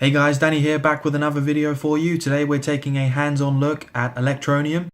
Hey guys, Danny here, back with another video for you. Today we're taking a hands-on look at Electroneum.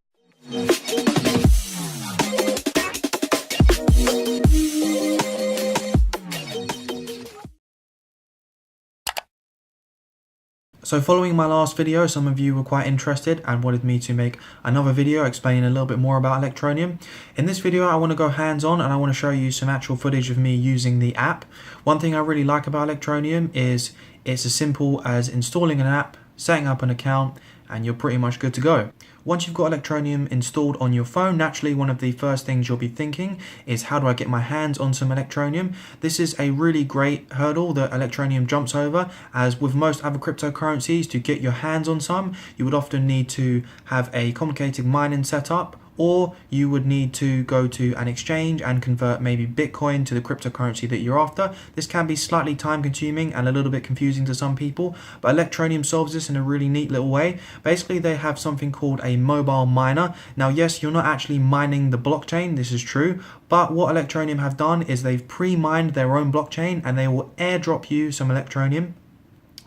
So following my last video, some of you were quite interested and wanted me to make another video explaining a little bit more about Electroneum. In this video I want to go hands-on and I want to show you some actual footage of me using the app. One thing I really like about Electroneum is it's as simple as installing an app, setting up an account, and you're pretty much good to go. Once you've got Electroneum installed on your phone, naturally one of the first things you'll be thinking is, how do I get my hands on some Electroneum? This is a really great hurdle that Electroneum jumps over, as with most other cryptocurrencies, to get your hands on some, you would often need to have a complicated mining setup, or you would need to go to an exchange and convert maybe Bitcoin to the cryptocurrency that you're after. This can be slightly time consuming and a little bit confusing to some people, but Electroneum solves this in a really neat little way. Basically, they have something called a mobile miner. Now, yes, you're not actually mining the blockchain, this is true, but what Electroneum have done is they've pre-mined their own blockchain and they will airdrop you some Electroneum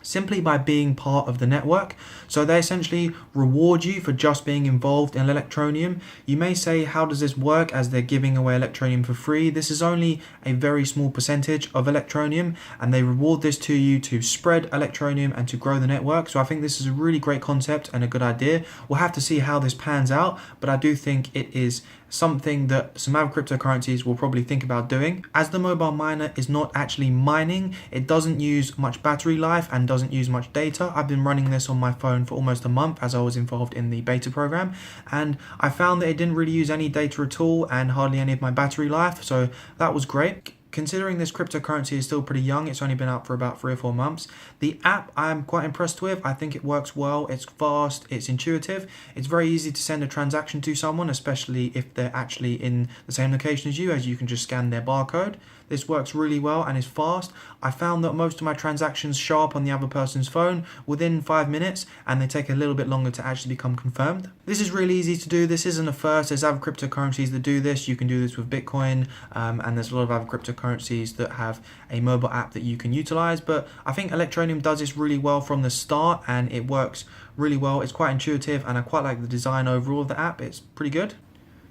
simply by being part of the network. So they essentially reward you for just being involved in Electroneum. You may say, how does this work, as they're giving away Electroneum for free? This is only a very small percentage of Electroneum, and they reward this to you to spread Electroneum and to grow the network. So I think this is a really great concept and a good idea. We'll have to see how this pans out, but I do think it is something that some other cryptocurrencies will probably think about doing. As the mobile miner is not actually mining, it doesn't use much battery life and doesn't use much data. I've been running this on my phone for almost a month as I was involved in the beta program, and I found that it didn't really use any data at all and hardly any of my battery life, so that was great. Considering this cryptocurrency is still pretty young, it's only been out for about 3 or 4 months. The app I'm quite impressed with. I think it works well, it's fast, it's intuitive. It's very easy to send a transaction to someone, especially if they're actually in the same location as you, as you can just scan their barcode. This works really well and is fast. I found that most of my transactions show up on the other person's phone within 5 minutes, and they take a little bit longer to actually become confirmed. This is really easy to do. This isn't a first. There's other cryptocurrencies that do this. You can do this with Bitcoin, and there's a lot of other cryptocurrencies that have a mobile app that you can utilize. But I think Electroneum does this really well from the start, and it works really well. It's quite intuitive, and I quite like the design overall of the app. It's pretty good.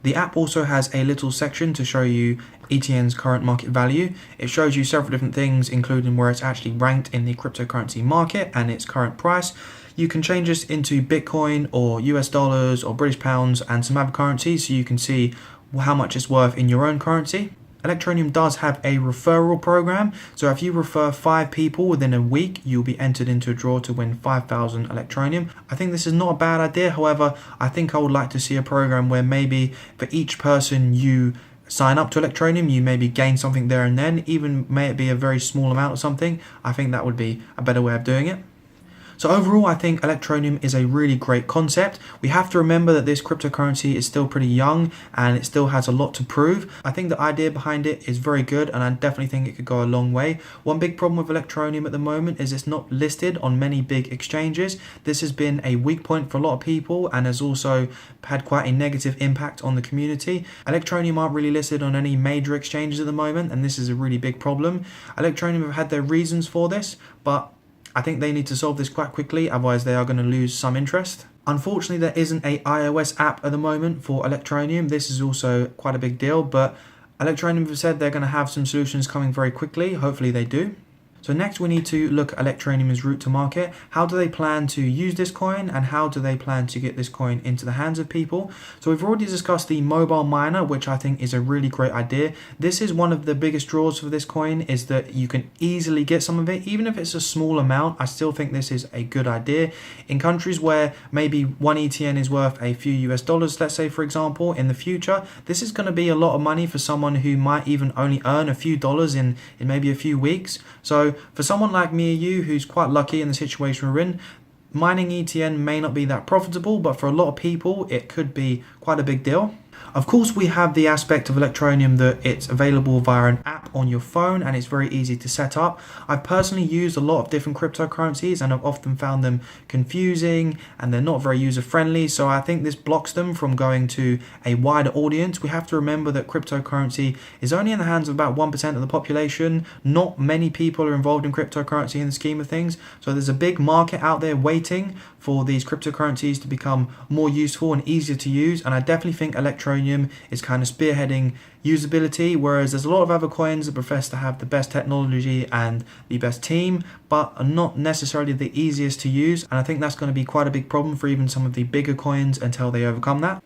The app also has a little section to show you ETN's current market value. It shows you several different things, including where it's actually ranked in the cryptocurrency market and its current price. You can change this into Bitcoin or US dollars or British pounds and some other currencies, so you can see how much it's worth in your own currency. Electroneum does have a referral program, so if you refer 5 people within a week, you'll be entered into a draw to win 5,000 Electroneum. I think this is not a bad idea. However, I think I would like to see a program where maybe for each person you sign up to Electroneum, you maybe gain something there and then, even may it be a very small amount or something. I think that would be a better way of doing it. So overall, I think Electroneum is a really great concept. We have to remember that this cryptocurrency is still pretty young and it still has a lot to prove. I think the idea behind it is very good, and I definitely think it could go a long way. One big problem with Electroneum at the moment is it's not listed on many big exchanges. This has been a weak point for a lot of people and has also had quite a negative impact on the community. Electroneum aren't really listed on any major exchanges at the moment, and this is a really big problem. Electroneum have had their reasons for this, but I think they need to solve this quite quickly, otherwise they are going to lose some interest. Unfortunately, there isn't an iOS app at the moment for Electroneum. This is also quite a big deal, but Electroneum have said they're going to have some solutions coming very quickly. Hopefully they do. So next we need to look at Electroneum's route to market. How do they plan to use this coin, and how do they plan to get this coin into the hands of people? So we've already discussed the mobile miner, which I think is a really great idea. This is one of the biggest draws for this coin, is that you can easily get some of it. Even if it's a small amount, I still think this is a good idea. In countries where maybe one ETN is worth a few US dollars, let's say for example, in the future, this is going to be a lot of money for someone who might even only earn a few dollars in maybe a few weeks. So for someone like me or you who's quite lucky in the situation we're in, mining ETN may not be that profitable, but for a lot of people it could be quite a big deal. Of course, we have the aspect of Electroneum that it's available via an app on your phone and it's very easy to set up. I've personally used a lot of different cryptocurrencies and I've often found them confusing and they're not very user friendly, so I think this blocks them from going to a wider audience. We have to remember that cryptocurrency is only in the hands of about 1% of the population. Not many people are involved in cryptocurrency in the scheme of things, so there's a big market out there waiting for these cryptocurrencies to become more useful and easier to use, and I definitely think Electroneum is kind of spearheading usability, whereas there's a lot of other coins that profess to have the best technology and the best team, but are not necessarily the easiest to use, and I think that's going to be quite a big problem for even some of the bigger coins until they overcome that.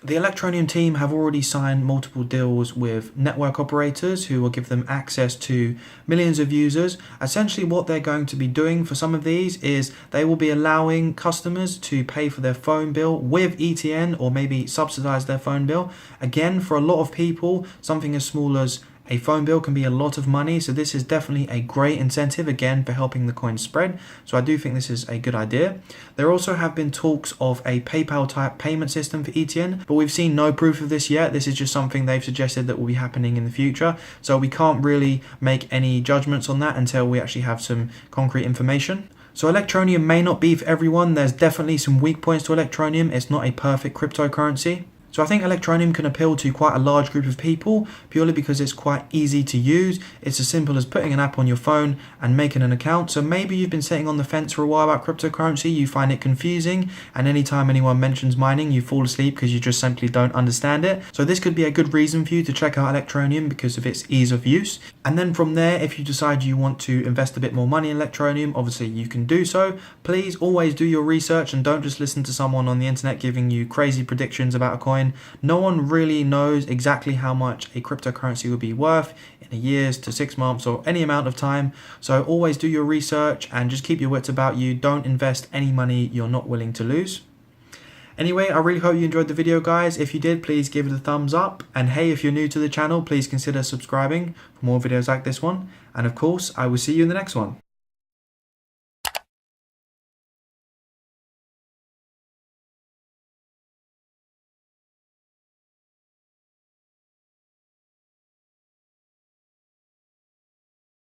The Electroneum team have already signed multiple deals with network operators who will give them access to millions of users. Essentially what they're going to be doing for some of these is they will be allowing customers to pay for their phone bill with ETN or maybe subsidize their phone bill. Again, for a lot of people, something as small as a phone bill can be a lot of money, so this is definitely a great incentive again for helping the coin spread. So I do think this is a good idea. There also have been talks of a PayPal type payment system for ETN, but we've seen no proof of this yet. This is just something they've suggested that will be happening in the future, so we can't really make any judgments on that until we actually have some concrete information. So Electroneum may not be for everyone. There's definitely some weak points to Electroneum. It's not a perfect cryptocurrency. So I think Electroneum can appeal to quite a large group of people purely because it's quite easy to use. It's as simple as putting an app on your phone and making an account. So maybe you've been sitting on the fence for a while about cryptocurrency, you find it confusing, and anytime anyone mentions mining, you fall asleep because you just simply don't understand it. So this could be a good reason for you to check out Electroneum because of its ease of use. And then from there, if you decide you want to invest a bit more money in Electroneum, obviously you can do so. Please always do your research and don't just listen to someone on the internet giving you crazy predictions about a coin. No one really knows exactly how much a cryptocurrency will be worth in a year to 6 months or any amount of time. So always do your research and just keep your wits about you. Don't invest any money you're not willing to lose. Anyway, I really hope you enjoyed the video, guys. If you did, please give it a thumbs up. And hey, if you're new to the channel, please consider subscribing for more videos like this one. And of course, I will see you in the next one.